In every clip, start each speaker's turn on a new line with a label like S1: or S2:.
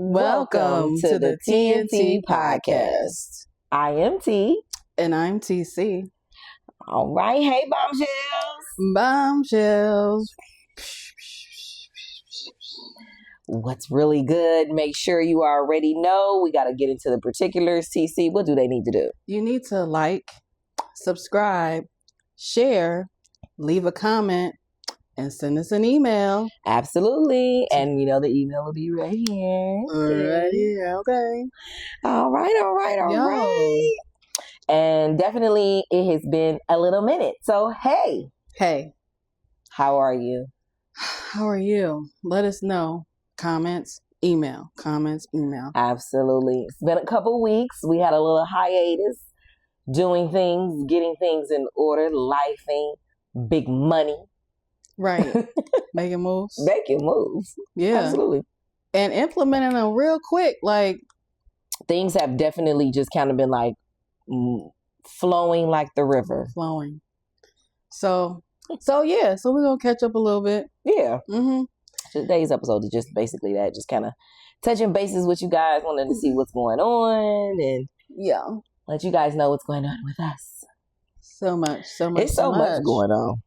S1: Welcome to the TNT podcast.
S2: I am T.
S1: And I'm TC.
S2: All right. Hey, Bombshells.
S1: Bombshells.
S2: What's really good? Make sure you already know. We got to get into the particulars. TC, what do they need to do?
S1: You need to like, subscribe, share, leave a comment, and send us an email.
S2: Absolutely. And you know the email will be right here.
S1: Right here. Okay.
S2: All right. And definitely it has been a little minute. So,
S1: Hey.
S2: How are you?
S1: How are you? Let us know. Comments, email.
S2: Absolutely. It's been a couple weeks. We had a little hiatus, doing things, getting things in order, lifing, big money.
S1: Right. Making moves.
S2: Yeah. Absolutely.
S1: And implementing them real quick. Like,
S2: things have definitely just kind of been like flowing like the river.
S1: So we're going to catch up a little bit.
S2: Yeah.
S1: Mm-hmm.
S2: Today's episode is just basically that, just kind of touching bases with you guys, wanting to see what's going on and let you guys know what's going on with us.
S1: So much.
S2: It's so much going on.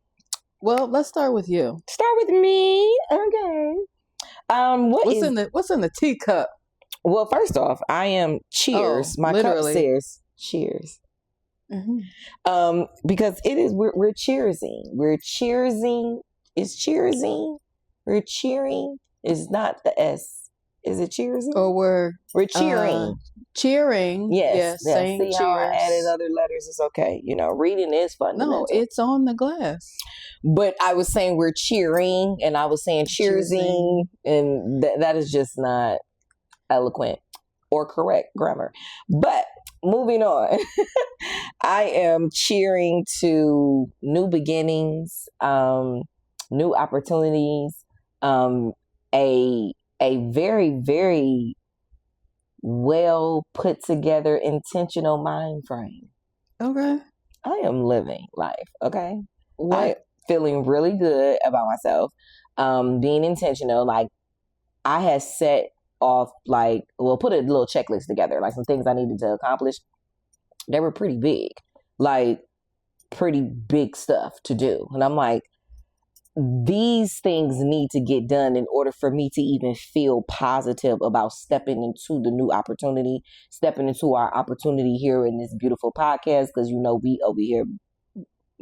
S1: Well, let's start with you.
S2: Start with me. Okay.
S1: What's in the teacup?
S2: Well, first off, I am cheers. My
S1: literally.
S2: cup says cheers.
S1: Mm-hmm.
S2: Because it is we're cheersing. We're cheersing. Is cheersing? We're cheering. Is not the S. Is it cheersing?
S1: Or we're
S2: cheering.
S1: Cheering.
S2: Yes.
S1: Saying
S2: See
S1: cheers.
S2: how I added other letters? It's okay. You know, reading is fundamental.
S1: No, it's on the glass.
S2: But I was saying we're cheering, and I was saying cheersing, and that is just not eloquent or correct grammar. But moving on, I am cheering to new beginnings, new opportunities, a very, very well put together intentional mind frame.
S1: Okay.
S2: I am living life. Okay.
S1: What?
S2: I feeling really good about myself. Being intentional. Like I had set off put a little checklist together, like some things I needed to accomplish. They were pretty big, like pretty big stuff to do. And I'm like, these things need to get done in order for me to even feel positive about stepping into the new opportunity, stepping into our opportunity here in this beautiful podcast. Because, you know, we over here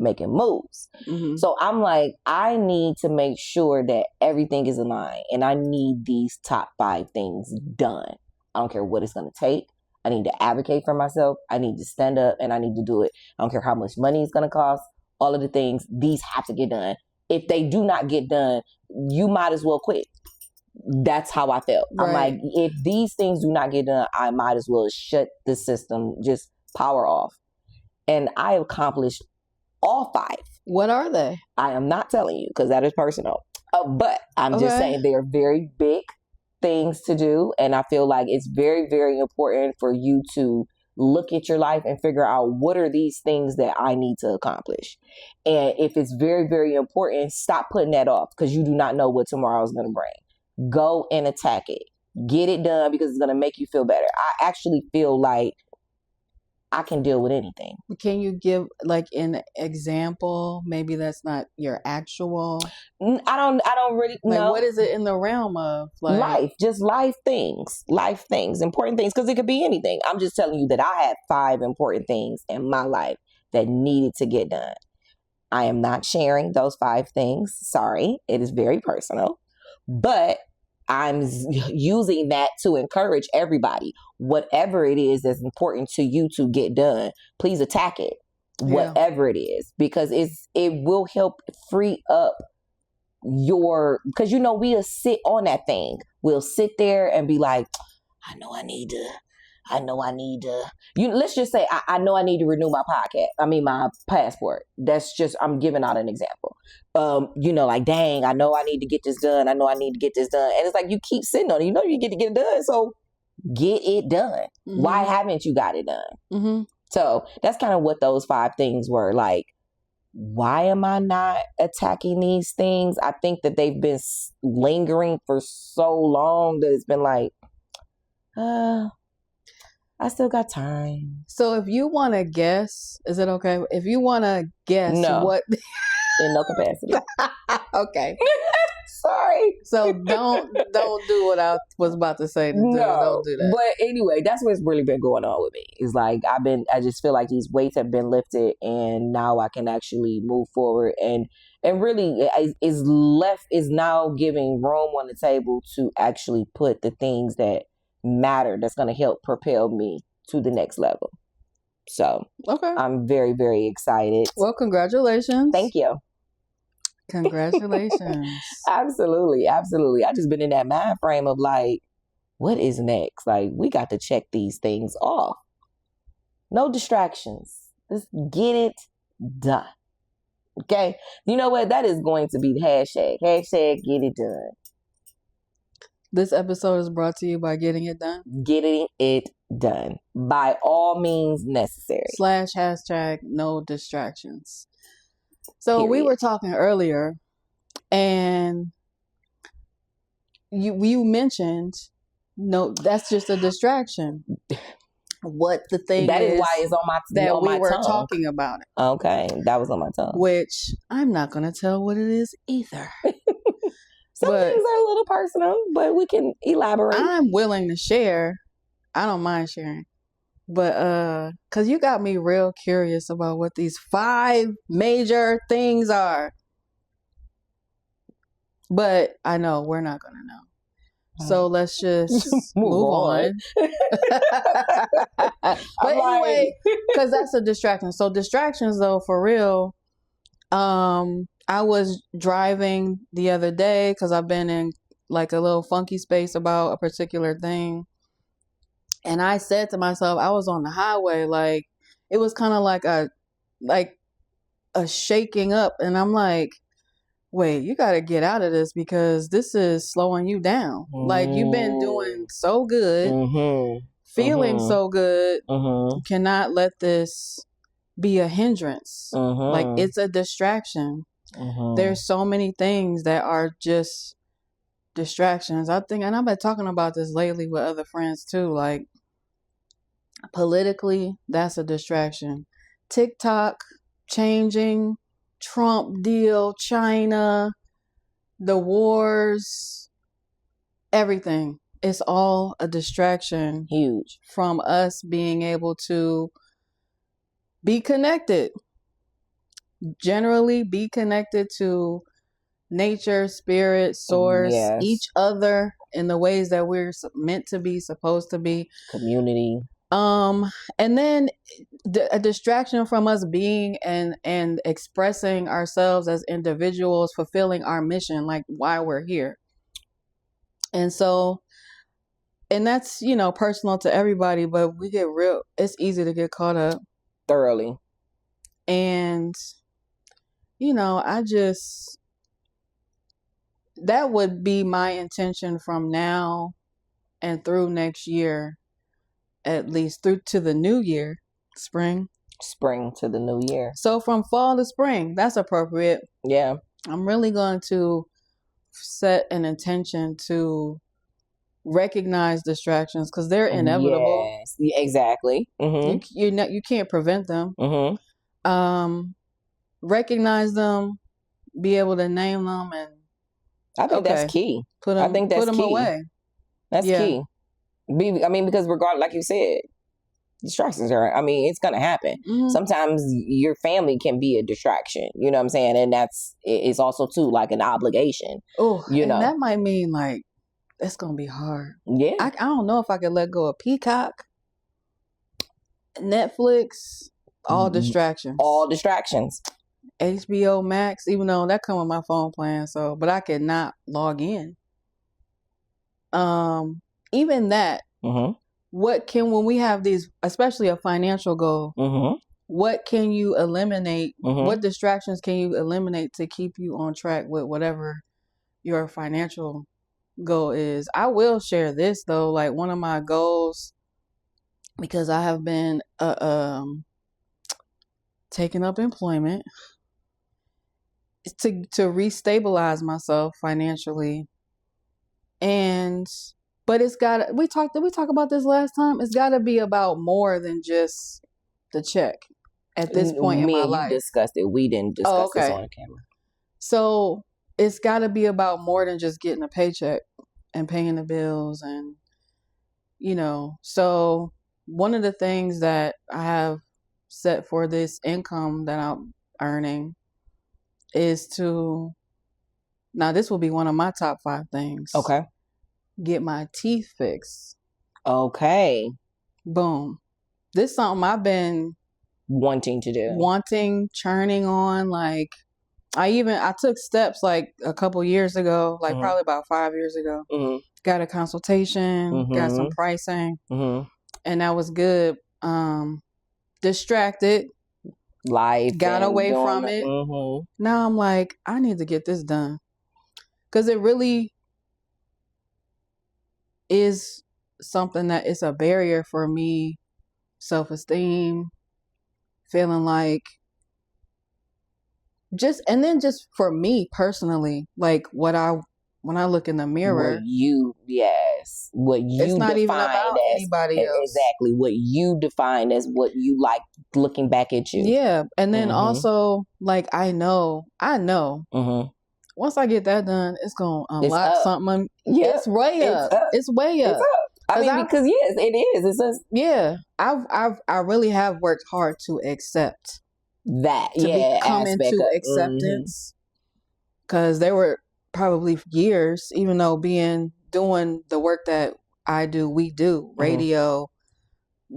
S2: making moves.
S1: Mm-hmm.
S2: So I'm like, I need to make sure that everything is aligned, and I need these top 5 things done. I don't care what it's going to take. I need to advocate for myself. I need to stand up, and I need to do it. I don't care how much money it's going to cost. All of the things, these have to get done. If they do not get done, you might as well quit. That's how I felt.
S1: Right.
S2: I'm like, if these things do not get done, I might as well shut the system, just power off. And I accomplished all 5.
S1: What are they?
S2: I am not telling you because that is personal. But I'm just saying they are very big things to do. And I feel like it's very, very important for you to look at your life and figure out what are these things that I need to accomplish. And if it's very, very important, stop putting that off because you do not know what tomorrow is going to bring. Go and attack it. Get it done because it's going to make you feel better. I actually feel like I can deal with anything.
S1: Can you give like an example? Maybe that's not your actual.
S2: I don't really know.
S1: What is it in the realm of
S2: life? Just life things, important things, because it could be anything. I'm just telling you that I had 5 important things in my life that needed to get done. I am not sharing those 5 things. Sorry, it is very personal, but I'm using that to encourage everybody. Whatever it is that's important to you to get done, please attack it. Whatever it is, because it will help free up because you know we'll sit on that thing. We'll sit there and be like, I know I need to. Let's just say I know I need to renew my my passport. That's just, I'm giving out an example. Like, dang, I know I need to get this done. And it's like, you keep sitting on it. You know, you get to get it done. So get it done. Mm-hmm. Why haven't you got it done?
S1: Mm-hmm.
S2: So that's kind of what those 5 things were. Like, why am I not attacking these things? I think that they've been lingering for so long that it's been like, I still got time.
S1: So if you want to guess, is it okay? If you want to guess what...
S2: In no capacity.
S1: Okay.
S2: Sorry.
S1: So don't do what I was about to say to do. Don't do that.
S2: But anyway, that's what's really been going on with me. It's like I just feel like these weights have been lifted, and now I can actually move forward, and really is now giving room on the table to actually put the things that matter, that's going to help propel me to the next level. So
S1: okay,
S2: I'm very, very excited.
S1: Well, congratulations.
S2: Thank you.
S1: Congratulations.
S2: Absolutely. I just been in that mind frame of like, what is next? Like, we got to check these things off. No distractions. Just get it done. Okay? You know what? That is going to be the hashtag. Hashtag get it done.
S1: This episode is brought to you by Getting It Done.
S2: Getting it done. By all means necessary.
S1: / hashtag no distractions. So we were talking earlier, and you mentioned, no, that's just a distraction. What the thing
S2: that is why it's on my
S1: that
S2: on
S1: we
S2: my
S1: were
S2: tongue.
S1: talking about it.
S2: Okay, that was on my tongue.
S1: Which I'm not going to tell what it is either.
S2: Some things are a little personal, but we can elaborate.
S1: I'm willing to share. I don't mind sharing. But because you got me real curious about what these 5 major things are. But I know we're not going to know. So let's just move on. But anyway, because that's a distraction. So distractions, though, for real. I was driving the other day because I've been in like a little funky space about a particular thing. And I said to myself, I was on the highway, like it was kind of like a shaking up. And I'm like, wait, you got to get out of this because this is slowing you down. Like you've been doing so good, feeling so good. You cannot let this be a hindrance. Like it's a distraction. There's so many things that are just distractions. I think, and I've been talking about this lately with other friends too, like politically, that's a distraction. TikTok changing, Trump deal, China, the wars, everything. It's all a distraction.
S2: Huge.
S1: From us being able to be connected. Generally be connected to nature, spirit, source, each other in the ways that we're meant to be, supposed to be.
S2: Community.
S1: And then a distraction from us being and expressing ourselves as individuals, fulfilling our mission, like why we're here. And so, and that's, personal to everybody, but it's easy to get caught up.
S2: Thoroughly.
S1: And, that would be my intention from now and through next year, at least through to the new year, spring
S2: to the new year.
S1: So from fall to spring, that's appropriate.
S2: Yeah.
S1: I'm really going to set an intention to recognize distractions because they're inevitable.
S2: Yes, exactly.
S1: You can't prevent them. Recognize them, be able to name them, and
S2: I think that's key. Put them key.
S1: Away.
S2: That's key. Because regardless, like you said, distractions are, it's going to happen. Sometimes your family can be a distraction, you know what I'm saying? And it's also too like an obligation.
S1: Oh, and that might mean like, it's going to be hard.
S2: Yeah.
S1: I don't know if I could let go of Peacock, Netflix, all distractions.
S2: All distractions.
S1: HBO Max, even though that come with my phone plan, but I could not log in. Even that, when we have these, especially a financial goal, what can you eliminate? What distractions can you eliminate to keep you on track with whatever your financial goal is? I will share this though, like one of my goals, because I have been taking up employment, to restabilize myself financially. And But it's got to, did we talk about this last time? It's got to be about more than just the check at this point in my life.
S2: You discussed it. We didn't discuss this on camera.
S1: So it's got to be about more than just getting a paycheck and paying the bills. And, you know, so one of the things that I have set for this income that I'm earning is to, now this will be one of my top 5 things.
S2: Okay.
S1: Get my teeth fixed.
S2: Okay.
S1: Boom. This is something I've been
S2: wanting to do. Churning
S1: on. Like, I took steps like a couple years ago, like probably about 5 years ago. Got a consultation, got some pricing, and that was good. Distracted.
S2: Life.
S1: Got away from it. Now I'm like, I need to get this done. Because it really is something that is a barrier for me. Self-esteem, feeling like just for me personally, like when I look in the mirror, what you
S2: it's
S1: not even about anybody else.
S2: Exactly. What you define as what you like looking back at you.
S1: Yeah. And then also, like, I know once I get that done, it's going to unlock something. Yeah. It's way up. It's way up.
S2: I mean, because yes, it is. It's just,
S1: yeah. I really have worked hard to accept
S2: that.
S1: To come into acceptance. Because there were probably years, even though doing the work that we do, radio,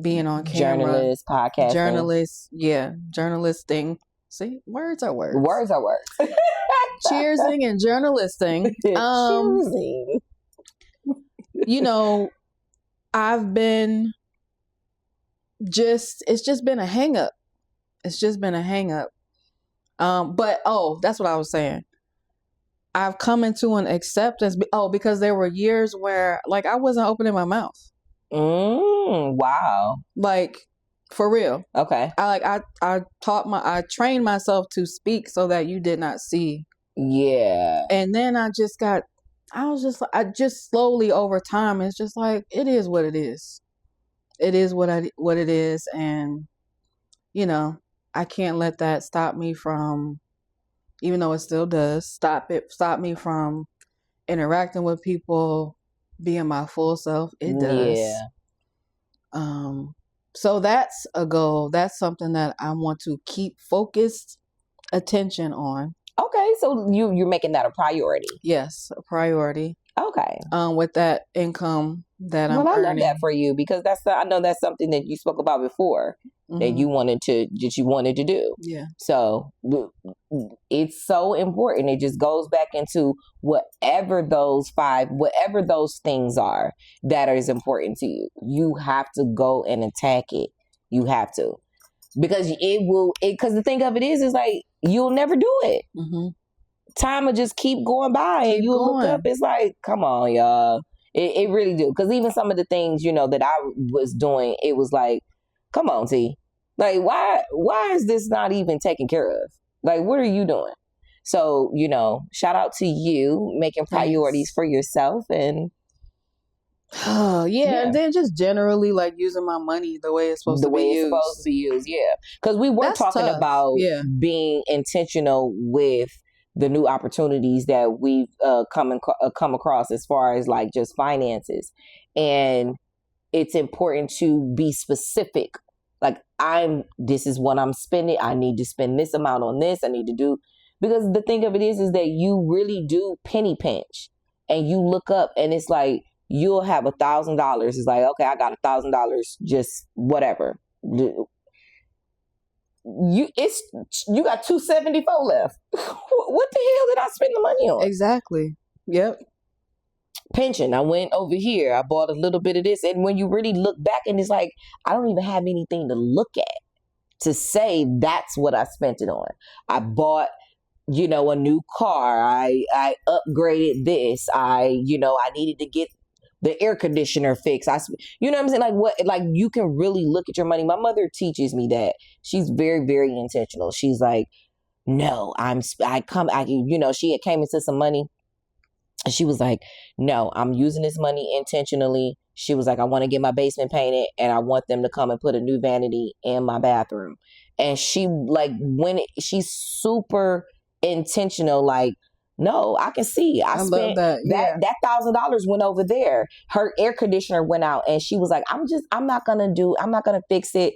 S1: being on camera,
S2: podcasting,
S1: journalisting. See, words are words.
S2: Words are words.
S1: Cheersing and journalisting.
S2: Cheersing.
S1: You know, I've been it's just been a hang up. It's just been a hang up. But that's what I was saying. I've come into an acceptance. Because there were years where, like, I wasn't opening my mouth.
S2: Wow.
S1: Like, for real.
S2: Okay.
S1: I trained myself to speak so that you did not see.
S2: Yeah.
S1: And then I just slowly over time, it's just like, it is what it is. It is what it is. And, you know, I can't let that stop me from, even though it still does, stop me from interacting with people, being my full self. It does.
S2: Yeah.
S1: So that's a goal. That's something that I want to keep focused attention on.
S2: Okay, so you're making that a priority.
S1: Yes, a priority.
S2: Okay.
S1: With that income that I'm earning.
S2: Well, I love that for you, because I know that's something that you spoke about before that you wanted to do.
S1: Yeah.
S2: So it's so important. It just goes back into whatever those things are that is important to you. You have to go and attack it. You have to, because because the thing of it is like, you'll never do it. Time will just keep going by, and you'll look up. It's like, come on, y'all. It really do. Because even some of the things, that I was doing, it was like, come on, T. Like, why is this not even taken care of? Like, what are you doing? So, shout out to you making priorities for yourself. And
S1: and then just generally, like, using my money the way it's supposed to be used.
S2: Yeah. Because we were talking about being intentional with the new opportunities that we've come across as far as, like, just finances. And it's important to be specific. Like, this is what I'm spending. I need to spend this amount on this. I need to do, because the thing of it is that you really do penny pinch, and you look up and it's like, you'll have $1,000. It's like, okay, I got $1,000, just whatever. You got $274 left. What the hell did I spend the money on?
S1: Exactly. Yep.
S2: Pension. I went over here. I bought a little bit of this. And when you really look back, and it's like, I don't even have anything to look at to say that's what I spent it on. I bought, a new car. I upgraded this. I needed to get the air conditioner fixed. You know what I'm saying? Like you can really look at your money. My mother teaches me that. She's very, very intentional. She's like, no, she had came into some money And she was like, no, I'm using this money intentionally. She was like, I want to get my basement painted and I want them to come and put a new vanity in my bathroom. And she like she's super intentional. Like, no, I can see. I spent
S1: love that. Yeah.
S2: that $1,000 went over there. Her air conditioner went out, and she was like, I'm not gonna fix it.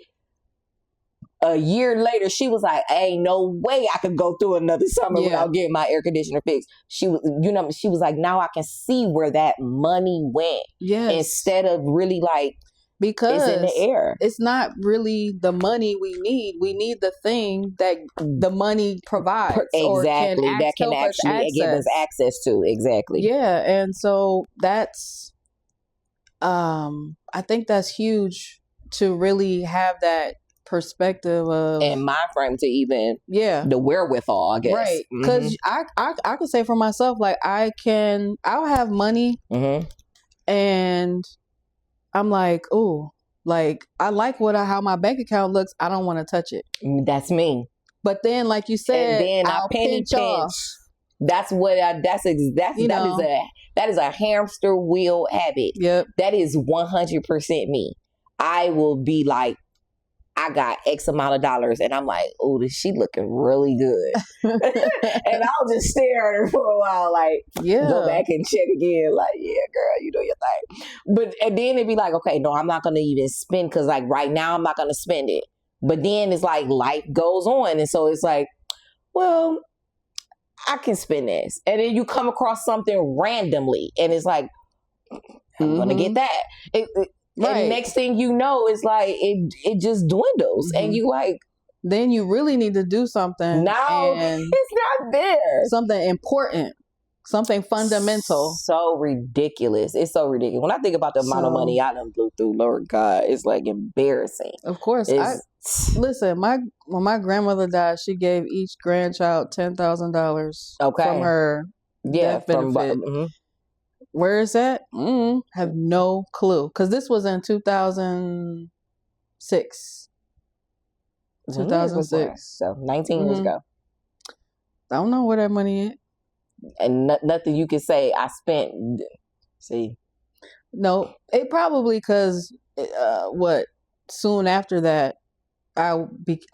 S2: A year later, she was like, "Ain't no way I could go through another summer without getting my air conditioner fixed." She was, she was like, "Now I can see where that money went."
S1: Yes.
S2: Instead of really like,
S1: because
S2: it's in the air.
S1: It's not really the money we need. We need the thing that the money provides.
S2: Exactly.
S1: Or
S2: that can actually give us access to. Exactly.
S1: Yeah. And so that's, I think that's huge to really have that perspective of,
S2: and mind frame to even the wherewithal, I guess.
S1: Right. Because I could say for myself, like I'll have money and I'm like, oh, like I like how my bank account looks. I don't want to touch it.
S2: That's me.
S1: But then, like you said,
S2: and then
S1: I'll pinch off.
S2: That's what that is a hamster wheel habit.
S1: Yep.
S2: That is 100% me. I will be like, I got X amount of dollars, and I'm like, oh, she looking really good. And I'll just stare at her for a while, like, go back and check again, like, yeah, girl, you do your thing. And then it'd be like, okay, no, I'm not going to even spend, because like right now I'm not going to spend it. But then it's like life goes on, and so it's like, well, I can spend this. And then you come across something randomly, and it's like, I'm going to get that. Right. And next thing you know, it's like it just dwindles, and you like.
S1: Then you really need to do something.
S2: No, it's not there.
S1: Something important, something fundamental.
S2: So ridiculous! It's so ridiculous. When I think about the amount of money I done blew through, Lord God, it's like embarrassing.
S1: Of course, listen. When my grandmother died, she gave each grandchild $10,000 from her death benefit. Where is that? Have no clue. Because this was in 2006. 2006.
S2: So 19 years ago.
S1: I don't know where that money is.
S2: And nothing you can say I spent. See?
S1: No. It probably because, soon after that, I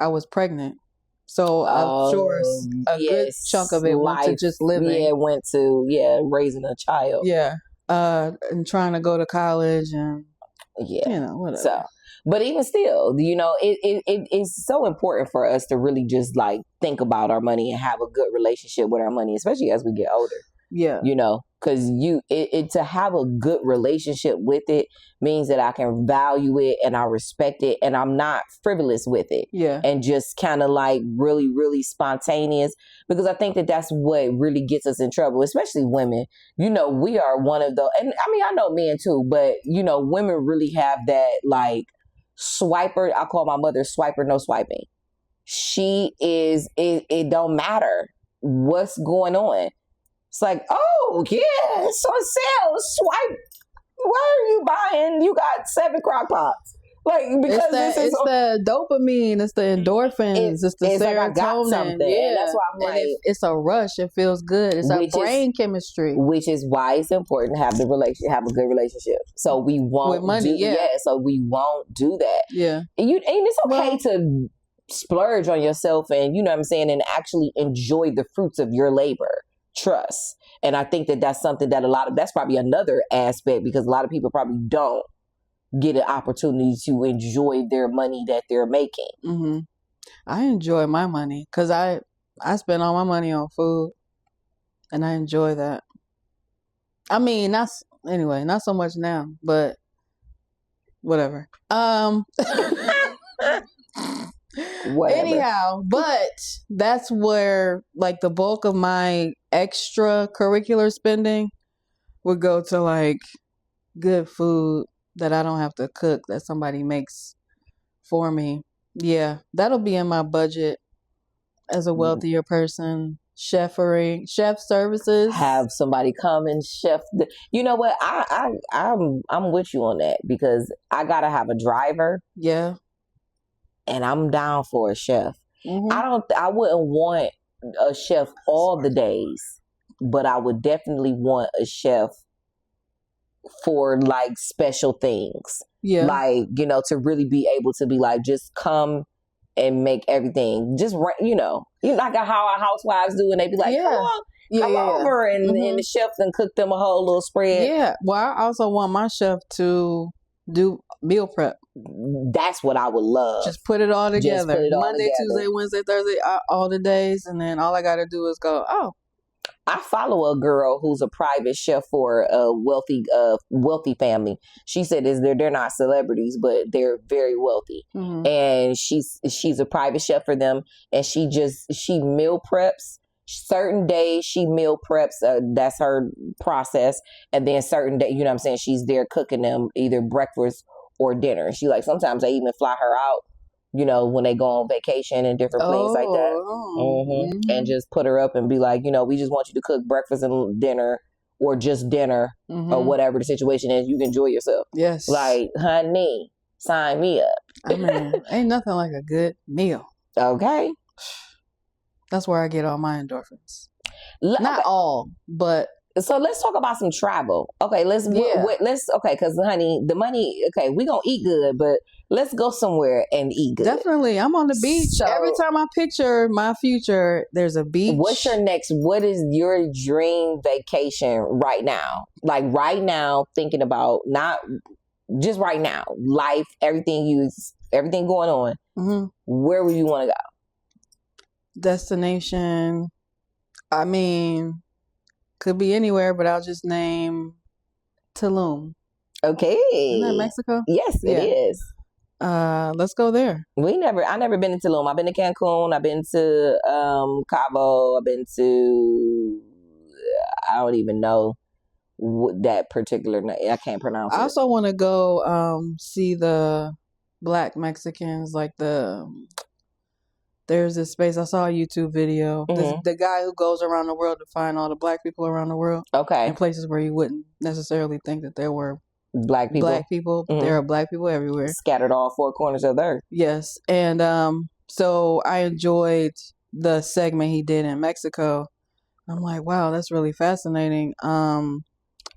S1: was pregnant. So I'm sure a good chunk of it went to just living.
S2: Yeah, it went to raising a child.
S1: Yeah, and trying to go to college and whatever.
S2: So, but even still, it's so important for us to really just like think about our money and have a good relationship with our money, especially as we get older. Yeah, because to have a good relationship with it means that I can value it and I respect it and I'm not frivolous with it. Yeah, and just kind of like really, really spontaneous, because I think that that's what really gets us in trouble, especially women. We are one of the, and I mean I know men too, but women really have that like swiper. I call my mother swiper, no swiping. She is. It don't matter what's going on. It's like, oh, yeah, it's on sale. Swipe. Why are you buying? You got 7 crock pots. Like, because
S1: it's the dopamine, it's the endorphins, it's the serotonin.
S2: Like I got something. Yeah, that's why I'm like,
S1: it's a rush. It feels good. It's our brain chemistry.
S2: Which is why it's important to have a good relationship. So we won't
S1: with money.
S2: So we won't do that.
S1: Yeah.
S2: And it's okay to splurge on yourself and, you know what I'm saying, and actually enjoy the fruits of your labor. Trust. And I think that that's something that that's probably another aspect, because a lot of people probably don't get an opportunity to enjoy their money that they're making.
S1: Mm-hmm. I enjoy my money because I spend all my money on food, and I enjoy that. I mean, not so much now, but whatever. Whatever. Anyhow, but that's where like the bulk of my extracurricular spending would go to like good food that I don't have to cook, that somebody makes for me. Yeah, that'll be in my budget as a wealthier person. Chef services.
S2: Have somebody come and chef. You know what? I'm with you on that, because I gotta have a driver.
S1: Yeah.
S2: And I'm down for a chef.
S1: Mm-hmm.
S2: I wouldn't want a chef all the days. but I would definitely want a chef for like special things.
S1: Yeah.
S2: Like, you know, to really be able to be like, just come and make everything just right, you know like how our housewives do, and they be like, come over, and the chef and cook them a whole little spread.
S1: Yeah. Well, I also want my chef to do meal prep.
S2: That's what I would love.
S1: Just put it all together.
S2: Put it all
S1: Monday,
S2: together.
S1: Tuesday, Wednesday, Thursday, all the days, and then all I got to do is go,
S2: I follow a girl who's a private chef for a wealthy family. She said they're not celebrities, but they're very wealthy.
S1: Mm-hmm.
S2: And she's a private chef for them, and she meal preps. Certain days she meal preps. That's her process. And then certain days, you know what I'm saying, she's there cooking them either breakfast or dinner. She like, sometimes I even fly her out, you know, when they go on vacation and different places like that. And just put her up and be like, you know, we just want you to cook breakfast and dinner, or just dinner, or whatever the situation is. You can enjoy yourself.
S1: Yes.
S2: Like, honey, sign me up.
S1: I mean, ain't nothing like a good meal.
S2: Okay.
S1: That's where I get all my endorphins. Not all, but...
S2: So let's talk about some travel. Okay, let's okay, because honey, the money, okay, we gonna eat good, but let's go somewhere and eat good.
S1: Definitely. I'm on the beach. So, every time I picture my future, there's a beach.
S2: What is your dream vacation right now? Like right now, thinking about, not just right now, life, everything going on.
S1: Mm-hmm.
S2: Where would you want to go?
S1: Destination. I mean, could be anywhere, but I'll just name Tulum.
S2: Okay.
S1: Isn't that Mexico?
S2: Yes, it is.
S1: Let's go there.
S2: I never been to Tulum. I've been to Cancun. I've been to Cabo. I've been to, I don't even know that particular name. I can't pronounce it.
S1: I also want to go see the Black Mexicans, like there's this space. I saw a YouTube video. The guy who goes around the world to find all the Black people around the world.
S2: Okay.
S1: In places where you wouldn't necessarily think that there were
S2: Black people.
S1: But there are Black people everywhere.
S2: Scattered all four corners of the earth.
S1: Yes. And so I enjoyed the segment he did in Mexico. I'm like, wow, that's really fascinating. I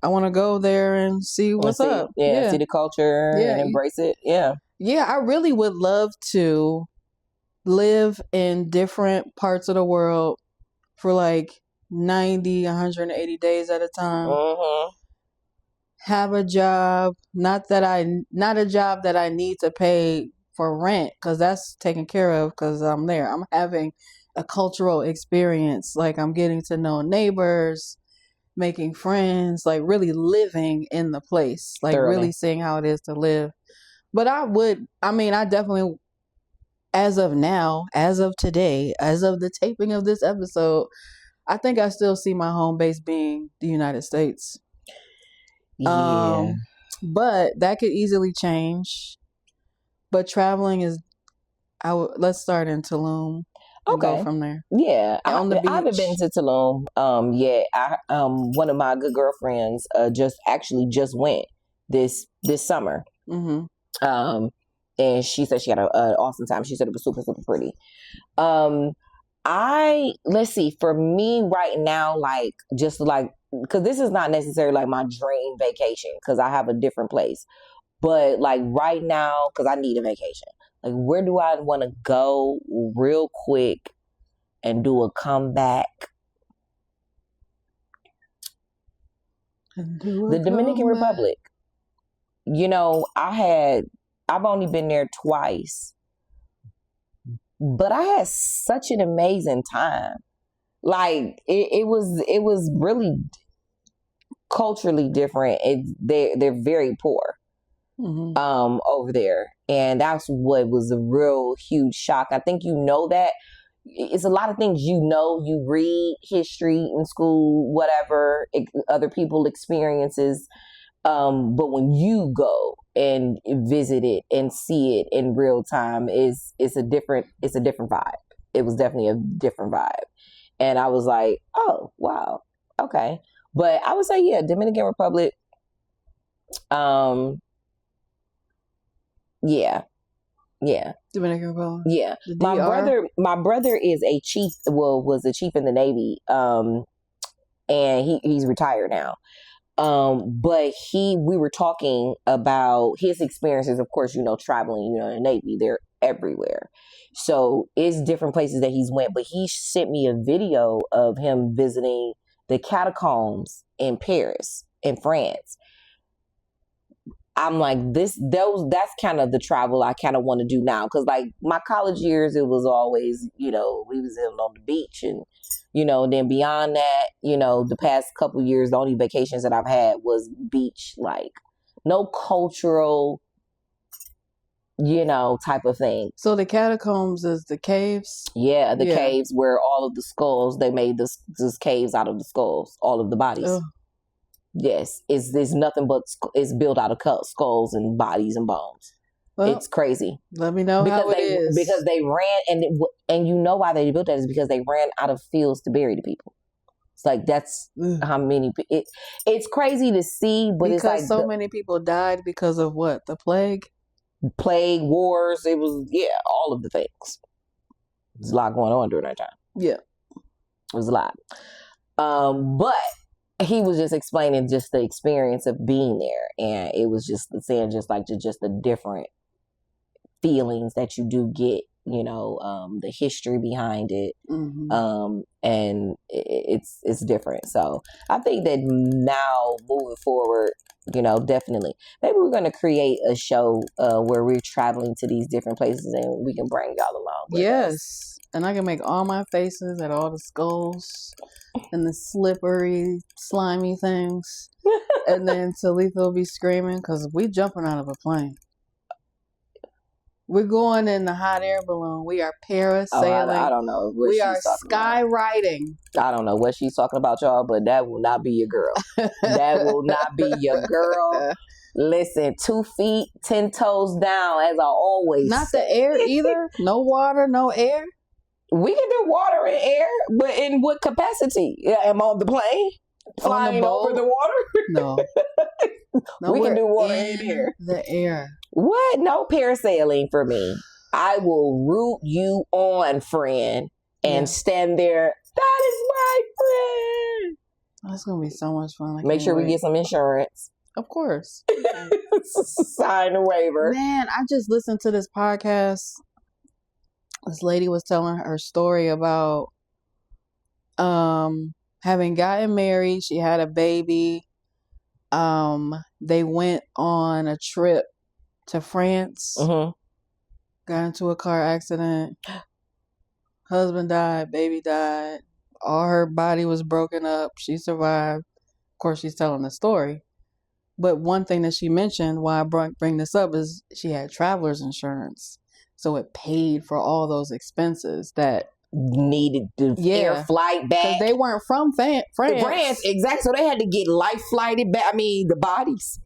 S1: want to go there and see what's up.
S2: Yeah, see the culture and embrace it. Yeah. Yeah,
S1: I really would love to live in different parts of the world for like 90, 180 days at a time. Have a job, not a job that I need to pay for rent, because that's taken care of because I'm there. I'm having a cultural experience. Like, I'm getting to know neighbors, making friends, like really living in the place, like really seeing how it is to live. But I definitely, as of now, as of today, as of the taping of this episode, I think I still see my home base being the United States.
S2: Yeah.
S1: But that could easily change. But traveling is, let's start in Tulum and go from there.
S2: Yeah.
S1: On the beach.
S2: I haven't been to Tulum yet. One of my good girlfriends just went this summer. And she said she had an awesome time. She said it was super, super pretty. Let's see, for me right now, like, just like, because this is not necessarily like my dream vacation, because I have a different place. But like right now, because I need a vacation, like, where do I want to go real quick and do a comeback? The Dominican Republic. You know, I've only been there twice, but I had such an amazing time. Like, it was really culturally different. They're very poor over there, and that's what was a real huge shock. I think that it's a lot of things you read history in school, whatever, other people experiences. But when you go and visit it and see it in real time, it's a different vibe. It was definitely a different vibe. And I was like, oh, wow. Okay. But I would say, yeah, Dominican Republic. Yeah.
S1: Dominican Republic.
S2: Yeah. My brother is was a chief in the Navy. and he's retired now. But we were talking about his experiences. Of course, traveling, in the Navy, they're everywhere. So it's different places that he's went. But he sent me a video of him visiting the catacombs in Paris, in France. I'm like, that's kind of the travel I kind of want to do now. Because like my college years, it was always, we was on the beach and, then beyond that, the past couple years, the only vacations that I've had was beach, like no cultural, type of thing.
S1: So the catacombs is the caves?
S2: Yeah, the caves where all of the skulls, they made this caves out of the skulls, all of the bodies. Ugh. Yes, it's nothing but it's built out of skulls and bodies and bones. Well, it's crazy.
S1: Let me know how it is.
S2: Because they ran and you know why they built that is because they ran out of fields to bury the people. It's like that's how many. It's crazy to see, but
S1: because
S2: it's like
S1: so many people died because of what? The plague,
S2: wars. It was all of the things. There's a lot going on during that time. Yeah, it was a lot. But he was just explaining just the experience of being there, and it was just saying just the different feelings that you do get, the history behind it, and it's different. So I think that now moving forward, definitely maybe we're going to create a show where we're traveling to these different places and we can bring y'all along with us.
S1: And I can make all my faces at all the skulls and the slippery, slimy things. And then Talitha will be screaming because we jumping out of a plane. We're going in the hot air balloon. We are parasailing.
S2: I don't know.
S1: We are skywriting.
S2: I don't know what she's talking about, y'all, but that will not be your girl. That will not be your girl. Listen, 2 feet, 10 toes down, as I always
S1: Not
S2: say.
S1: the air either? No water, no air?
S2: We can do water and air, but in what capacity? Am I on the plane? Flying over the water? No. We can do water and air.
S1: The air.
S2: What? No parasailing for me. I will root you on, friend, and stand there. That is my friend.
S1: That's going to be so much fun.
S2: Make sure we get some insurance.
S1: Of course.
S2: Sign a waiver.
S1: Man, I just listened to this podcast. This lady was telling her story about having gotten married. She had a baby. They went on a trip to France. Got into a car accident. Husband died. Baby died. All her body was broken up. She survived. Of course, she's telling the story. But one thing that she mentioned, why I bring this up, is she had traveler's insurance. So it paid for all those expenses that
S2: needed the air flight back.
S1: Because they weren't from France.
S2: Exactly. So they had to get life flighted back. I mean, the bodies.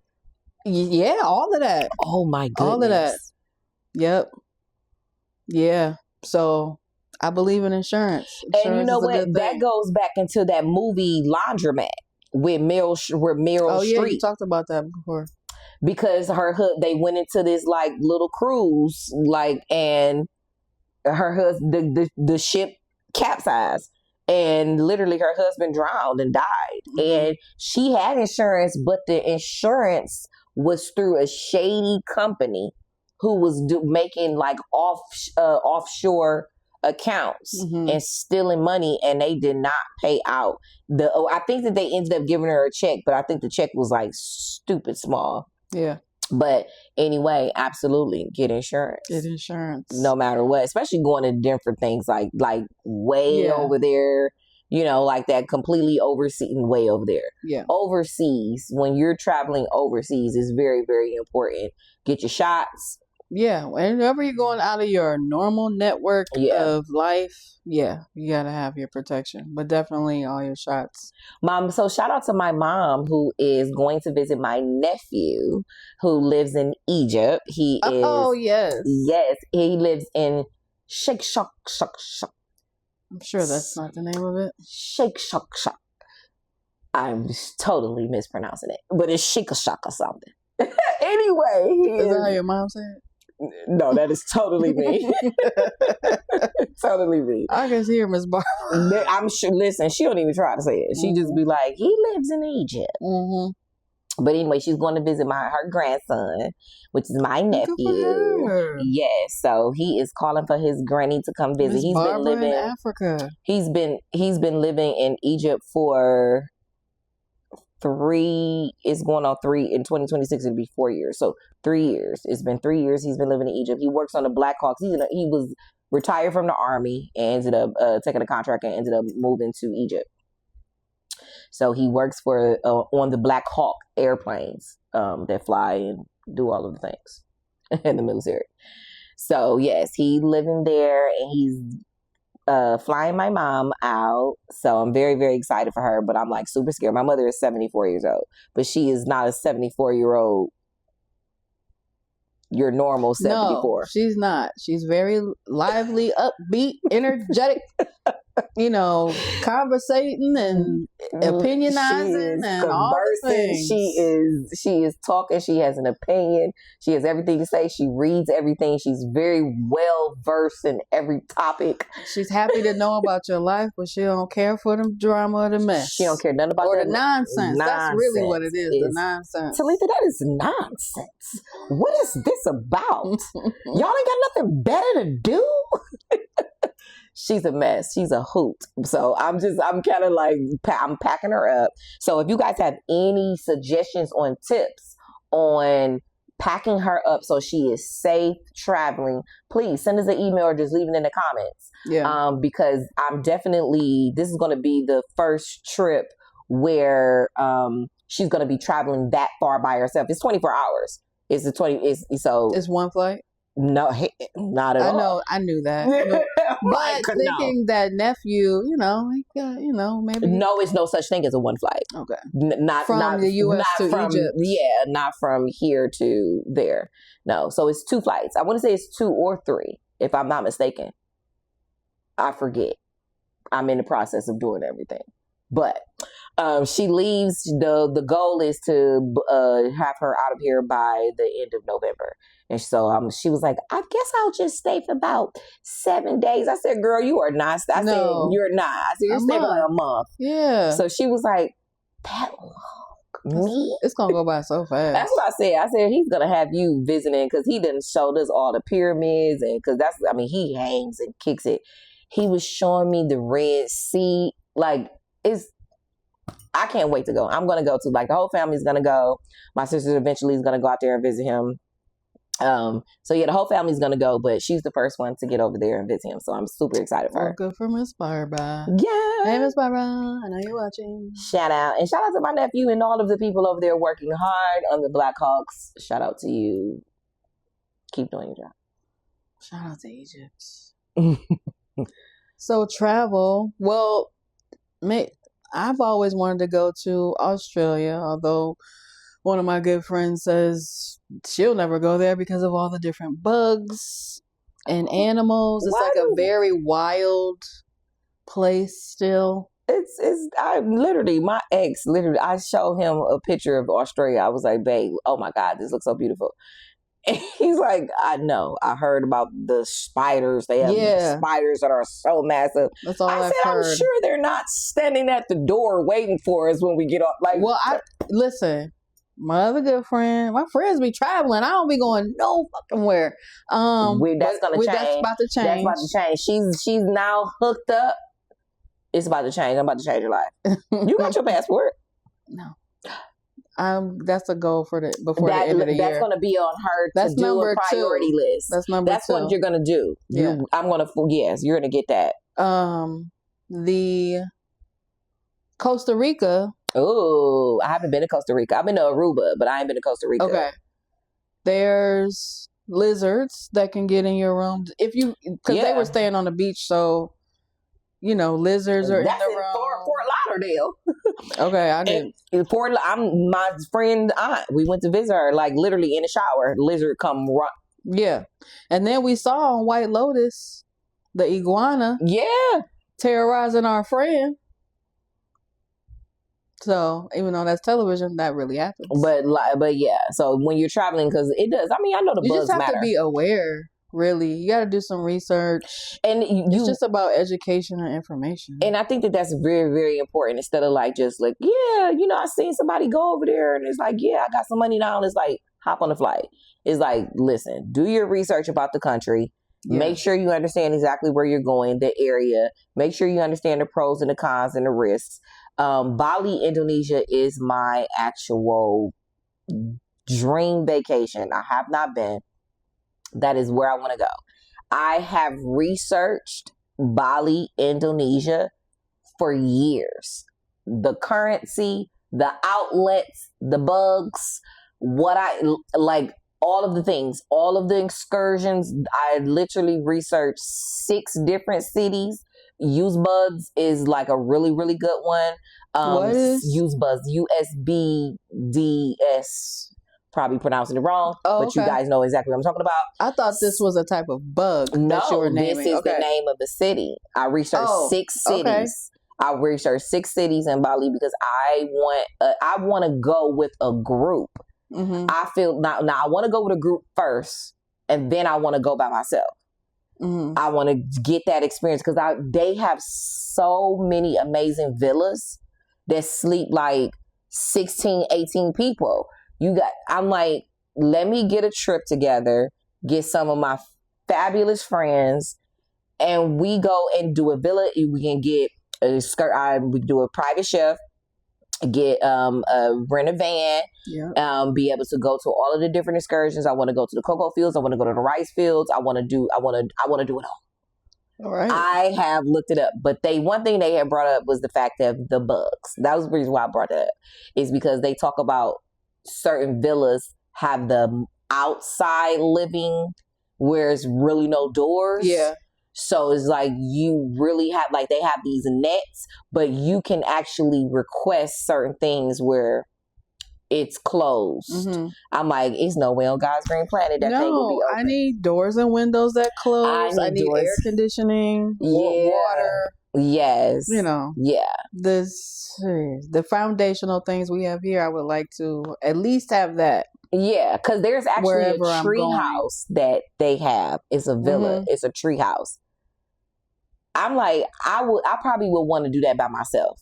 S1: Yeah, all of that.
S2: Oh, my goodness.
S1: All of that. Yep. Yeah. So I believe in insurance.
S2: And you know what? That goes back into that movie Laundromat with Meryl Streep.
S1: Oh, yeah, you talked about that before.
S2: Because they went into this like little cruise, like, and her husband, the ship capsized, and literally her husband drowned and died. And she had insurance, but the insurance was through a shady company who was making like offshore accounts and stealing money, and they did not pay out. I think that they ended up giving her a check, but I think the check was like stupid small.
S1: Yeah.
S2: But anyway, absolutely get insurance.
S1: Get insurance.
S2: No matter what, especially going to different things like way over there, like that completely overseas, way over there. Yeah. Overseas, when you're traveling overseas, is very, very important. Get your shots.
S1: Yeah. Whenever you're going out of your normal network of life, you got to have your protection, but definitely all your shots.
S2: Mom, so shout out to my mom who is going to visit my nephew who lives in Egypt. He is.
S1: Oh, yes.
S2: Yes. He lives in Sheikh Shak.
S1: I'm sure that's not the name of it.
S2: Sheikh Shak. I'm totally mispronouncing it, but it's Sheikh Shak or something. Anyway.
S1: Is that how your mom said it?
S2: No, that is totally me. Totally me.
S1: I can hear Miss Barbara.
S2: I'm sure. Listen, she don't even try to say it. She just be like, he lives in Egypt.
S1: Mm-hmm.
S2: But anyway, she's going to visit her grandson, which is my nephew. Yes, so he is calling for his granny to come visit.
S1: He's been living in Africa.
S2: He's been living in Egypt for it's going on 3 in 2026. It'll be 4 years. So 3 years. It's been 3 years he's been living in Egypt. He works on the Blackhawks. He was retired from the army and ended up taking a contract and ended up moving to Egypt. So he works for on the Black Hawk airplanes that fly and do all of the things in the military. So yes, he's living there and he's flying my mom out. So I'm very, very excited for her, but I'm like super scared. My mother is 74 years old, but she is not a 74-year-old. Your normal 74.
S1: No, she's not. She's very lively, upbeat, energetic. Conversating and opinionizing and all the things.
S2: She is talking. She has an opinion. She has everything to say. She reads everything. She's very well versed in every topic.
S1: She's happy to know about your life, but she don't care for the drama or the mess.
S2: She don't care nothing about
S1: the nonsense. That's really what it is. The nonsense.
S2: Talitha, that is nonsense. What is this about? Y'all ain't got nothing better to do? She's a mess. She's a hoot. So I'm kind of like, I'm packing her up. So if you guys have any suggestions on tips on packing her up so she is safe traveling, please send us an email or just leave it in the comments.
S1: Yeah.
S2: Because this is going to be the first trip where she's going to be traveling that far by herself. It's 24 hours. It's one
S1: flight?
S2: No, not at all.
S1: I knew that. But thinking that nephew, maybe.
S2: No, it's no such thing as a one flight.
S1: Okay.
S2: Not
S1: from the U.S. to Egypt.
S2: Yeah, not from here to there. No, so it's 2 flights. I want to say it's 2 or 3, if I'm not mistaken. I forget. I'm in the process of doing everything. But she leaves. The goal is to have her out of here by the end of November. And so she was like, I guess I'll just stay for about 7 days. I said, girl, you are not. I said, you're not. I said, you're staying for a month.
S1: Yeah.
S2: So she was like, that long? Me?
S1: It's going to go by so fast.
S2: That's what I said. I said, he's going to have you visiting because he didn't show us all the pyramids. And because he hangs and kicks it. He was showing me the Red Sea. Like, I can't wait to go. I'm going to go too. Like, the whole family's going to go. My sister eventually is going to go out there and visit him. So yeah, the whole family's gonna go, but she's the first one to get over there and visit him. So I'm super excited for her.
S1: Good for Miss Barbara.
S2: Yeah.
S1: Hey, Miss Barbara, I know you're watching.
S2: Shout out to my nephew and all of the people over there working hard on the Blackhawks. Shout out to you. Keep doing your job.
S1: Shout out to Egypt. So travel. Well, I've always wanted to go to Australia, although one of my good friends says she'll never go there because of all the different bugs and animals. It's like a very wild place still.
S2: My ex, I showed him a picture of Australia. I was like, babe, oh my God, this looks so beautiful. And he's like, I know. I heard about the spiders. They have spiders that are so massive.
S1: That's all I've heard.
S2: I'm sure they're not standing at the door waiting for us when we get off. Like,
S1: well, listen. My other good friend, my friends be traveling. I don't be going no fucking where.
S2: That's gonna change.
S1: That's about to change.
S2: That's about to change. She's now hooked up. It's about to change. I'm about to change your life. You got your passport?
S1: No. That's a goal for before the end of the year.
S2: That's gonna be on her. That's to do a priority 2. List.
S1: That's number 2.
S2: That's what you're gonna do.
S1: Yeah.
S2: You're gonna get that.
S1: The Costa Rica.
S2: Oh, I haven't been to Costa Rica. I've been to Aruba, but I ain't been to Costa Rica.
S1: Okay. There's lizards that can get in your room because they were staying on the beach, so lizards are in the room.
S2: Fort Lauderdale.
S1: Okay, I did.
S2: My friend aunt. We went to visit her, like literally in the shower. Lizard come run.
S1: Yeah, and then we saw on White Lotus the iguana.
S2: Yeah,
S1: terrorizing our friend. So even though that's television, that really happens.
S2: But yeah. So when you're traveling, because it does. I mean, I know the
S1: you
S2: bugs
S1: just have
S2: matter.
S1: to be aware. Really, you got to do some research,
S2: and
S1: it's just about education and information.
S2: And I think that that's very, very important. Instead of like just like, yeah, you know, I seen somebody go over there, and it's like, yeah, I got some money now. And it's like, hop on the flight. It's like, listen, do your research about the country. Yeah. Make sure you understand exactly where you're going, the area. Make sure you understand the pros and the cons and the risks. Bali, Indonesia is my actual dream vacation. I have not been. That is where I want to go. I have researched Bali, Indonesia for years. The currency, the outlets, the bugs, what I like, all of the things, all of the excursions. I literally researched 6 different cities. Use Buds is like a really, really good one.
S1: What is
S2: Use Buds? USBDS. Probably pronouncing it wrong, but you guys know exactly what I'm talking about.
S1: I thought this was a type of bug that you were naming.
S2: This is the name of the city. I researched 6 cities. Okay. I researched 6 cities in Bali because I want to go with a group. Mm-hmm. I feel now I want to go with a group first, and then I want to go by myself. Mm-hmm. I want to get that experience because they have so many amazing villas that sleep like 16, 18 people. I'm like, let me get a trip together, get some of my fabulous friends, and we go and do a villa. We can get we do a private chef, rent a van, be able to go to all of the different excursions. I want to go to the cocoa fields. I want to go to the rice fields. I want to do it all. All right. I have looked it up, but one thing they had brought up was the fact of the bugs. That was the reason why I brought that up, is because they talk about certain villas have the outside living where it's really no doors. Yeah. So it's like you really have, like, they have these nets, but you can actually request certain things where it's closed. Mm-hmm. I'm like, it's no way on God's green planet that thing will be open.
S1: I need doors and windows that close. I need air conditioning, water.
S2: Yes.
S1: You know.
S2: Yeah.
S1: The foundational things we have here, I would like to at least have that.
S2: Yeah, because there's actually a tree house that they have. It's a villa. Mm-hmm. It's a tree house. I'm like, I probably would want to do that by myself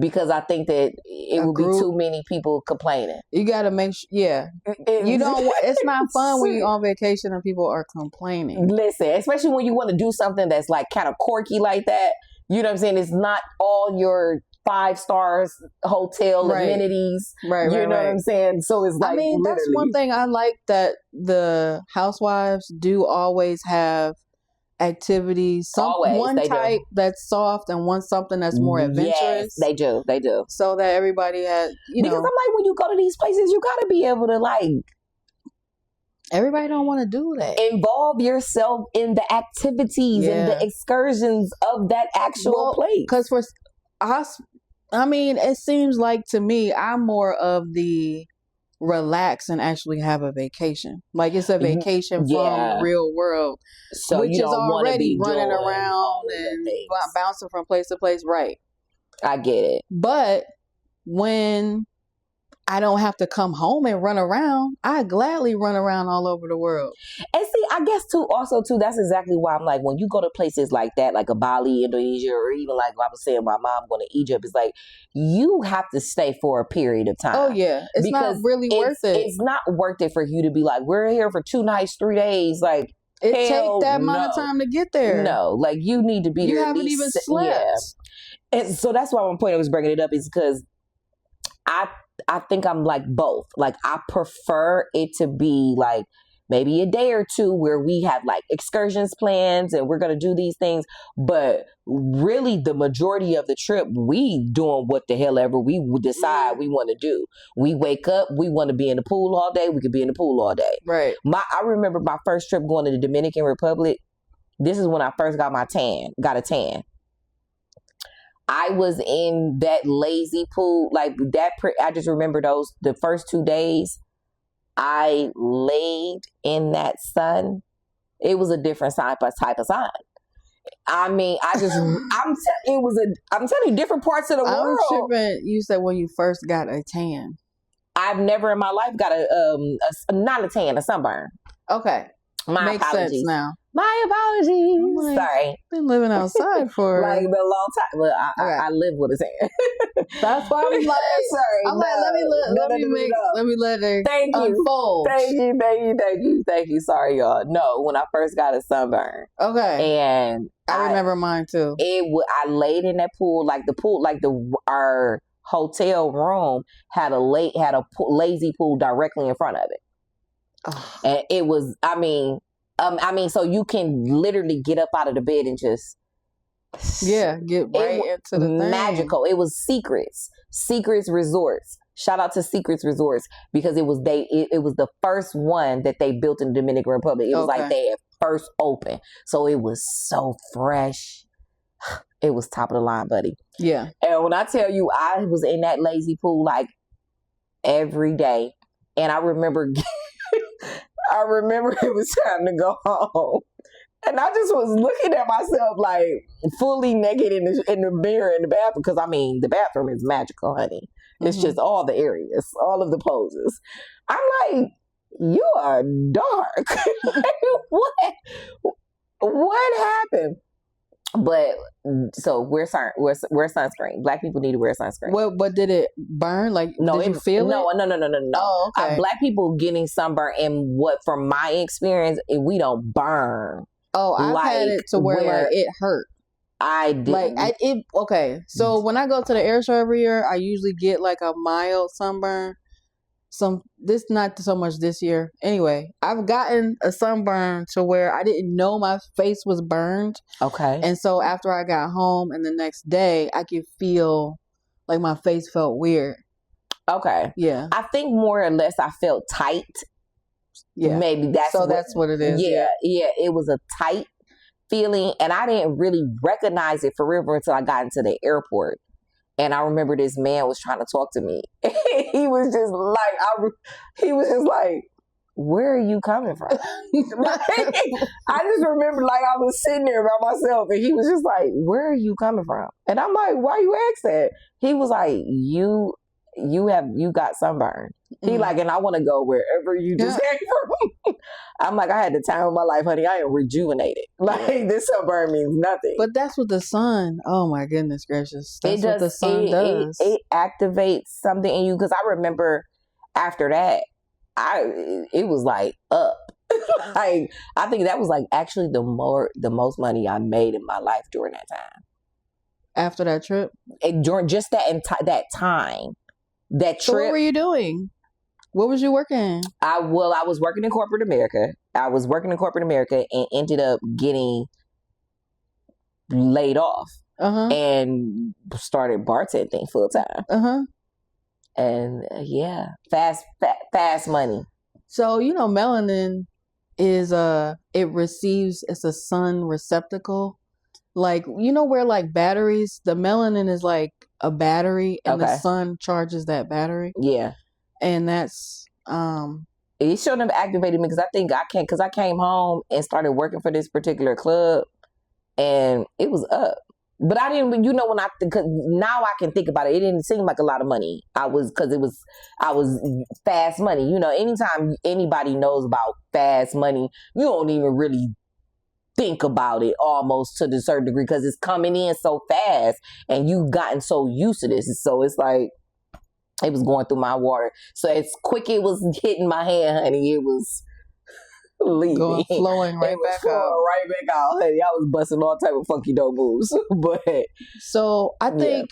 S2: because I think that it would be too many people complaining.
S1: You got to make sure, yeah. You don't. It's not fun when you're on vacation and people are complaining.
S2: Listen, especially when you want to do something that's like kind of quirky like that. You know what I'm saying? It's not all your 5 stars hotel amenities. Right. You know what I'm saying? So it's like,
S1: that's one thing I like, that the housewives do always have activities. One type that's soft and one something that's more adventurous.
S2: Yes, they do.
S1: So that everybody has, because
S2: I'm like, when you go to these places, you got to be able to, like,
S1: everybody don't want to do that.
S2: Involve yourself in the activities and the excursions of that actual place.
S1: Because for us, it seems like to me, I'm more of the relax and actually have a vacation. Like, it's a vacation from real world,
S2: so
S1: which
S2: you
S1: is already running around and bouncing from place to place. Right.
S2: I get it.
S1: But when I don't have to come home and run around, I gladly run around all over the world.
S2: And see, I guess too, that's exactly why I'm like, when you go to places like that, like a Bali, Indonesia, or even like I was saying, my mom going to Egypt, it's like, you have to stay for a period of time.
S1: Oh yeah. It's not really worth it.
S2: It's not worth it for you to be like, we're here for 2 nights, 3 days. Like,
S1: it takes that amount of time to get there.
S2: No, like, you need to be there.
S1: You haven't even slept.
S2: Yeah. And so that's why one point I was bringing it up is because I think I'm like both. Like, I prefer it to be like maybe a day or 2 where we have like excursions plans and we're going to do these things. But really the majority of the trip, we doing what the hell ever we decide we want to do. We wake up, we want to be in the pool all day. We could be in the pool all day.
S1: Right.
S2: I remember my first trip going to the Dominican Republic. This is when I first got a tan. I was in that lazy pool, like that. I just remember the first 2 days I laid in that sun. It was a different type of sun. I'm telling you, different parts of the
S1: I'm
S2: world.
S1: tripping. You said when you first got a tan.
S2: I've never in my life got not a tan, a sunburn.
S1: Okay.
S2: My
S1: Makes
S2: apologies.
S1: sense now.
S2: My apologies.
S1: Like,
S2: Sorry.
S1: Been living outside for
S2: like a long time. Well, I live with a tan.
S1: That's why I'm like,
S2: sorry.
S1: I'm like, let me let it unfold.
S2: Thank you. Sorry, y'all. No, when I first got a sunburn.
S1: Okay.
S2: And
S1: I remember mine too.
S2: I laid in that pool, our hotel room had a lazy pool directly in front of it. Oh. And it was, so you can literally get up out of the bed and just
S1: get right into the
S2: magical
S1: thing.
S2: It was Secrets Resorts. Shout out to Secrets Resorts, because it was the first one that they built in the Dominican Republic. It was like they had first opened, so it was so fresh. It was top of the line, buddy.
S1: Yeah.
S2: And when I tell you, I was in that lazy pool like every day, and I remember it was time to go home. And I just was looking at myself like fully naked in the mirror in the bathroom, because the bathroom is magical, honey. It's just all the areas, all of the poses. I'm like, you are dark. What happened? But so wear sunscreen. Black people need to wear sunscreen.
S1: Well, but did it burn? Like,
S2: no,
S1: did you feel it?
S2: No.
S1: Oh, okay.
S2: Black people getting sunburn, and from my experience, we don't burn.
S1: Oh, I've had it to where it hurt.
S2: I did.
S1: Okay. So when I go to the air show every year, I usually get like a mild sunburn. Not so much this year. Anyway, I've gotten a sunburn to where I didn't know my face was burned.
S2: Okay.
S1: And so after I got home and the next day, I could feel like my face felt weird.
S2: Okay.
S1: Yeah.
S2: I think more or less I felt tight.
S1: Yeah.
S2: Maybe that's
S1: what it is.
S2: Yeah. It was a tight feeling, and I didn't really recognize it for real until I got into the airport. And I remember this man was trying to talk to me. He was just like, where are you coming from? I just remember I was sitting there by myself, and he was just like, where are you coming from? And I'm like, why you ask that? He was like, you got sunburned. He like, and I want to go wherever you just came from. I'm like, I had the time of my life, honey. I am rejuvenated. Like, this sunburn means nothing.
S1: But that's what the sun, oh my goodness gracious. That's what the sun does.
S2: It activates something in you. Because I remember after that, it was like up. Like, I think that was like actually the most money I made in my life during that time.
S1: After that trip?
S2: During just that time. That trip.
S1: So what were you doing? What was you working?
S2: I was working in corporate America. And ended up getting laid off. And started bartending full time. And fast money. So,
S1: melanin is it's a sun receptacle. Like, where like batteries, the melanin is like a battery, and the sun charges that battery.
S2: Yeah.
S1: And that's
S2: it shouldn't have activated me, because I came home and started working for this particular club, and it was up. But I didn't, because now I can think about it. It didn't seem like a lot of money. I was fast money. Anytime anybody knows about fast money, you don't even really think about it almost to a certain degree, because it's coming in so fast and you've gotten so used to this. So it's like, it was going through my water. So as quick it was hitting my hand, honey, it was leaving.
S1: Flowing right back out.
S2: Honey, I was busting all type of funky dope moves. But
S1: so I think,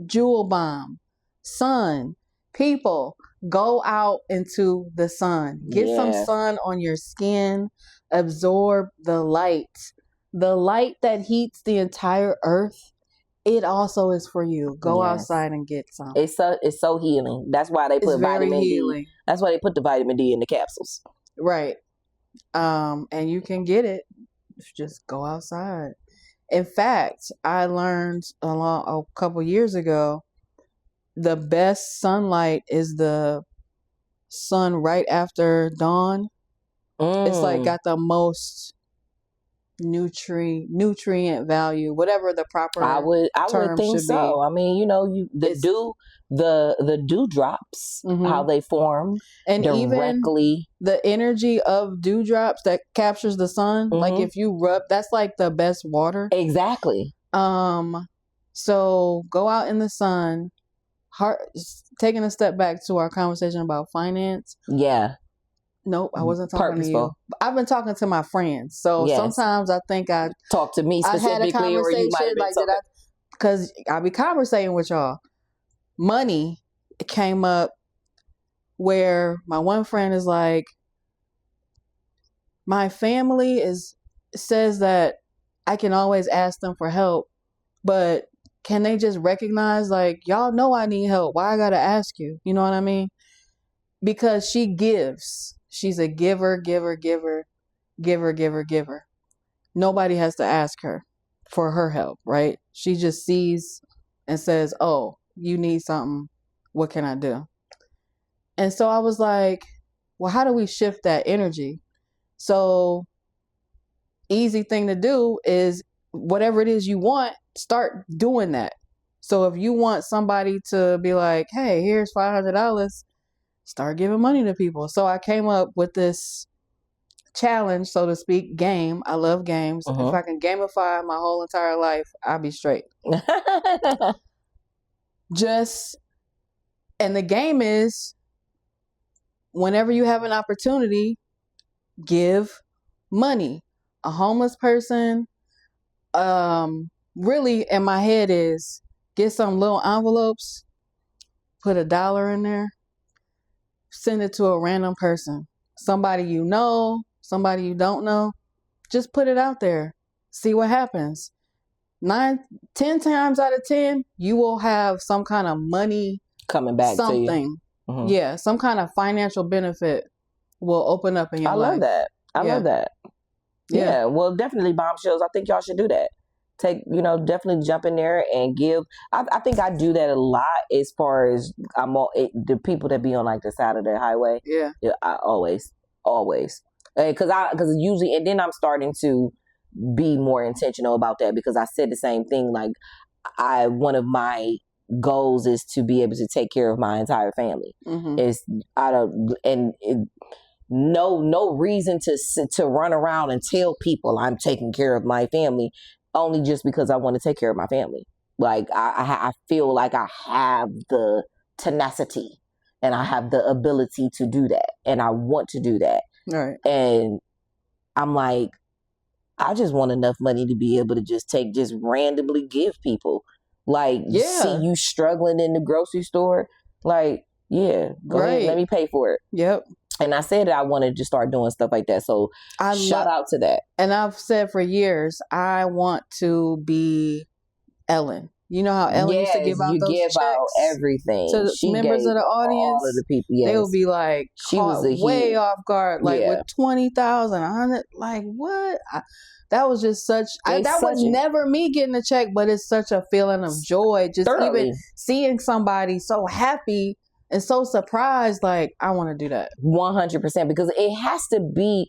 S1: jewel bomb, sun, people, go out into the sun. Get some sun on your skin. Absorb the light. The light that heats the entire earth. It also is for you. Go outside and get some.
S2: It's so healing. That's why they put vitamin D. That's why they put the vitamin D in the capsules.
S1: Right. And you can get it. Just go outside. In fact, I learned a couple years ago, the best sunlight is the sun right after dawn. It's like got the most nutrient value, whatever the proper
S2: I would
S1: term
S2: think
S1: should
S2: so.
S1: be.
S2: I mean, you know, the dewdrops, how they form,
S1: and
S2: directly.
S1: Even the energy of dewdrops that captures the sun. Like if you rub, that's like the best water.
S2: Exactly.
S1: So go out in the sun. Taking a step back to our conversation about finance.
S2: Yeah.
S1: Nope, I wasn't talking to you. I've been talking to my friends. So sometimes I think I
S2: talk to me specifically,
S1: I had a conversation,
S2: or you might have been
S1: like because I be conversating with y'all. Money came up where my one friend is like, my family says that I can always ask them for help, but can they just recognize, like, y'all know I need help. Why I gotta ask you? You know what I mean? Because she gives. She's a giver. Nobody has to ask her for her help, right? She just sees and says, oh, you need something. What can I do? And so I was like, well, how do we shift that energy? So easy thing to do is whatever it is you want, start doing that. So if you want somebody to be like, hey, here's $500, start giving money to people. So I came up with this challenge, so to speak, game. I love games. If I can gamify my whole entire life, I'll be straight. And the game is, whenever you have an opportunity, give money. A homeless person, really in my head is, get some little envelopes, put $1 in there, send it to a random person. Somebody you know, somebody you don't know. Just put it out there. See what happens. 10 times out of 10, you will have some kind of money
S2: coming back to you.
S1: Yeah, some kind of financial benefit will open up in your life.
S2: I love that. Yeah, well, definitely Bombshells. I think y'all should do that. Definitely jump in there and give. I think I do that a lot as far as the people that be on like the side of the highway. Yeah, I always. Because usually, and then I'm starting to be more intentional about that, because I said the same thing. Like, one of my goals is to be able to take care of my entire family. No reason to run around and tell people I'm taking care of my family, only just because I want to take care of my family. Like, I feel like I have the tenacity and I have the ability to do that, and I want to do that. Right. And I'm like, I just want enough money to be able to just randomly give people. Like, see you struggling in the grocery store, like, go ahead, let me pay for it. Yep. And I said that I wanted to start doing stuff like that. So shout out to that.
S1: And I've said for years, I want to be Ellen. You know how Ellen used to give out those checks?
S2: Out everything
S1: to members of the audience.
S2: All of the people, yes.
S1: They would be like, she was way off guard, like with 20,000, 100, like what? That was just never me getting a check, but it's such a feeling of joy. Just even seeing somebody so happy and so surprised, like, I want to do that.
S2: 100%, because it has to be.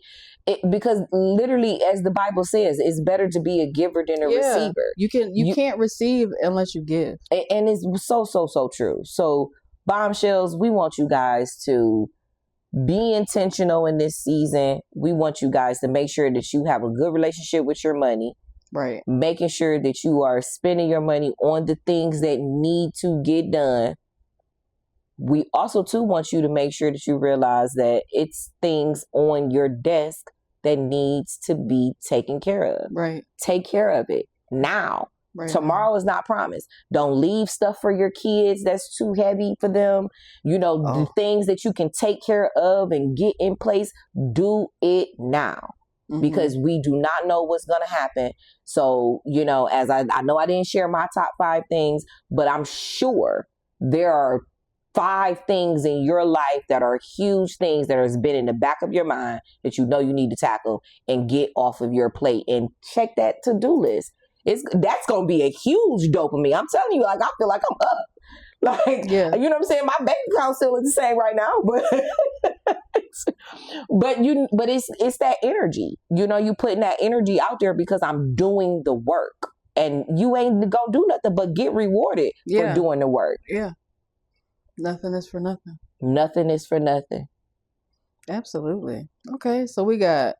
S2: Because literally, as the Bible says, it's better to be a giver than a receiver.
S1: You can't receive unless you give.
S2: And it's so true. So, Bombshells, we want you guys to be intentional in this season. We want you guys to make sure that you have a good relationship with your money. Right. Making sure that you are spending your money on the things that need to get done. We also, too, want you to make sure that you realize that it's things on your desk that needs to be taken care of. Right. Take care of it now. Right. Tomorrow is not promised. Don't leave stuff for your kids that's too heavy for them. The things that you can take care of and get in place, do it now. Because we do not know what's going to happen. So, as I know I didn't share my top 5 things, but I'm sure there are 5 things in your life that are huge things that has been in the back of your mind that you need to tackle and get off of your plate, and check that to-do list. That's going to be a huge dopamine. I'm telling you, like, I feel like I'm up. Like, you know what I'm saying? My bank account still is the same right now, But it's that energy. You know, you putting that energy out there because I'm doing the work. And you ain't gonna do nothing but get rewarded for doing the work.
S1: Yeah. Nothing is for nothing.
S2: Nothing is for nothing.
S1: Absolutely. Okay, so we got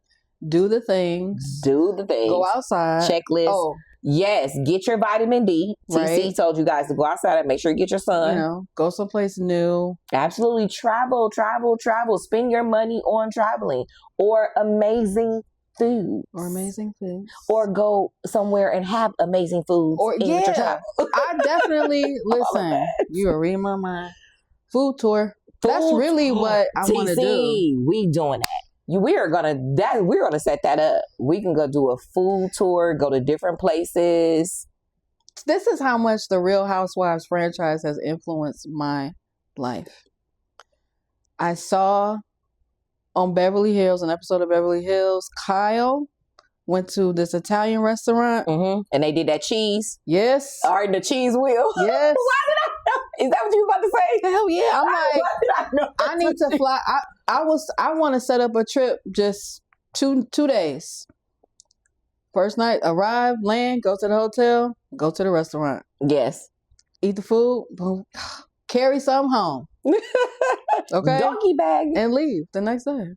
S1: do the things.
S2: Go
S1: outside.
S2: Checklist. Oh. Yes, get your vitamin D. TC told you guys to go outside and make sure you get your sun.
S1: You know, go someplace new.
S2: Absolutely. Travel. Spend your money on traveling or amazing food. Or go somewhere and have amazing food.
S1: I definitely, listen, you are reading my mind. Food tour. That's really what I want to do.
S2: We doing that. We're gonna set that up. We can go do a food tour, go to different places.
S1: This is how much the Real Housewives franchise has influenced my life. I saw on Beverly Hills, an episode of Beverly Hills, Kyle went to this Italian restaurant.
S2: Mm-hmm. And they did that cheese.
S1: Yes.
S2: Or the cheese wheel.
S1: Yes.
S2: Why did I know? Is that what you were about to say?
S1: Hell yeah. I'm like,
S2: why did I know?
S1: I need to fly. I want to set up a trip just two days. First night, arrive, land, go to the hotel, go to the restaurant.
S2: Yes.
S1: Eat the food, boom, carry some home. Okay?
S2: Donkey bag.
S1: And leave the next day.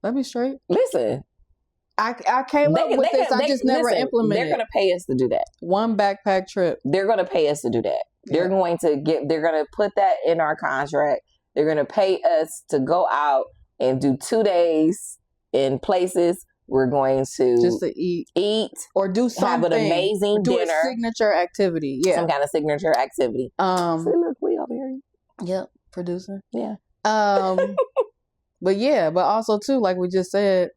S1: Let me straight.
S2: Listen.
S1: I came up with this. I just never implemented.
S2: They're going to pay us to do that.
S1: One backpack trip.
S2: They're going to pay us to do that. Yeah. They're going to put that in our contract. They're going to pay us to go out and do 2 days in places. We're going to
S1: just to eat or do something.
S2: Have an amazing dinner.
S1: A signature activity. Yeah.
S2: Some kind of signature activity. See, look, we over here.
S1: Yep. Producer.
S2: Yeah.
S1: But also too, like we just said,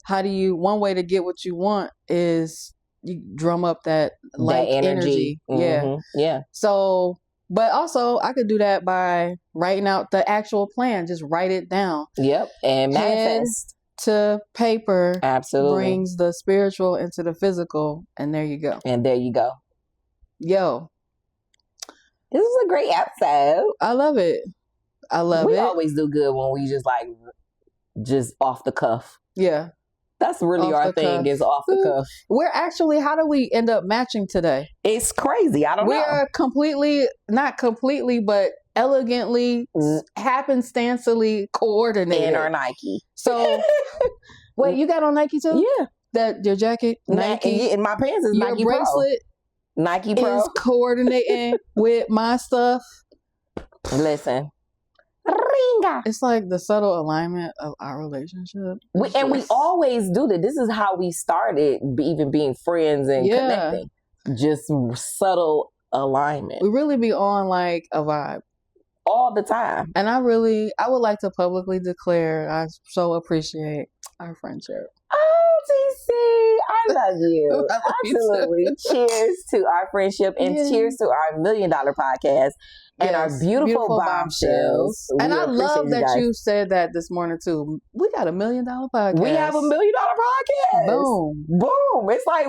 S1: one way to get what you want is you drum up that energy.
S2: Mm-hmm.
S1: Yeah.
S2: Yeah.
S1: So, but also I could do that by writing out the actual plan. Just write it down.
S2: Yep. And manifest.
S1: To paper.
S2: Absolutely.
S1: Brings the spiritual into the physical. And there you go. Yo.
S2: This is a great episode.
S1: I love it.
S2: We always do good when we just off the cuff.
S1: Yeah.
S2: That's really our thing is off the cuff.
S1: We're actually, how do we end up matching today?
S2: It's crazy. I don't know.
S1: We are not completely, but elegantly, happenstancely coordinated.
S2: In our Nike.
S1: So, wait, you got on Nike too?
S2: Yeah.
S1: Your jacket? Nike.
S2: And my pants is
S1: your
S2: Nike
S1: bracelet
S2: Pro. Nike Pro.
S1: Is coordinating with my stuff.
S2: Listen.
S1: It's like the subtle alignment of our relationship.
S2: We always do that. This is how we started even being friends and connecting. Just subtle alignment.
S1: We really be on like a vibe.
S2: All the time.
S1: And I would like to publicly declare I so appreciate our friendship.
S2: Oh, TC, I love you. Absolutely. Cheers to our friendship and cheers to our $1 Million podcast. And our beautiful bombshells.
S1: And I love that you said that this morning too. We got $1 million podcast.
S2: We have $1 million podcast.
S1: Boom.
S2: Boom. It's like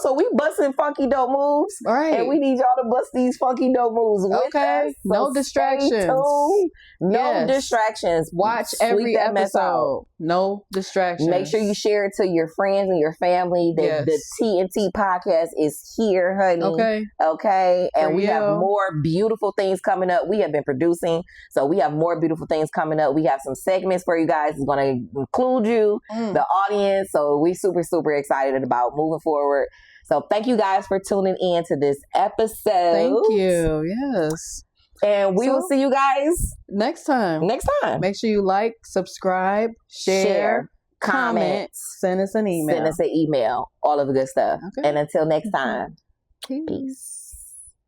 S2: so we busting funky dope moves.
S1: Right.
S2: And we need y'all to bust these funky dope moves with us. So
S1: no distractions.
S2: No distractions.
S1: Watch every episode. No distractions.
S2: Make sure you share it to your friends and your family. The TNT podcast is here, honey. Okay. And we have more beautiful things coming up. We have been producing, so we have more beautiful things coming up. We have some segments for you guys. It's going to include you, the audience. So we super excited about moving forward. So thank you guys for tuning in to this episode.
S1: Thank you. Yes.
S2: And we will see you guys
S1: next time. Make sure you like, subscribe, share, comment, send us an email.
S2: All of the good stuff. Okay. And until next time,
S1: peace.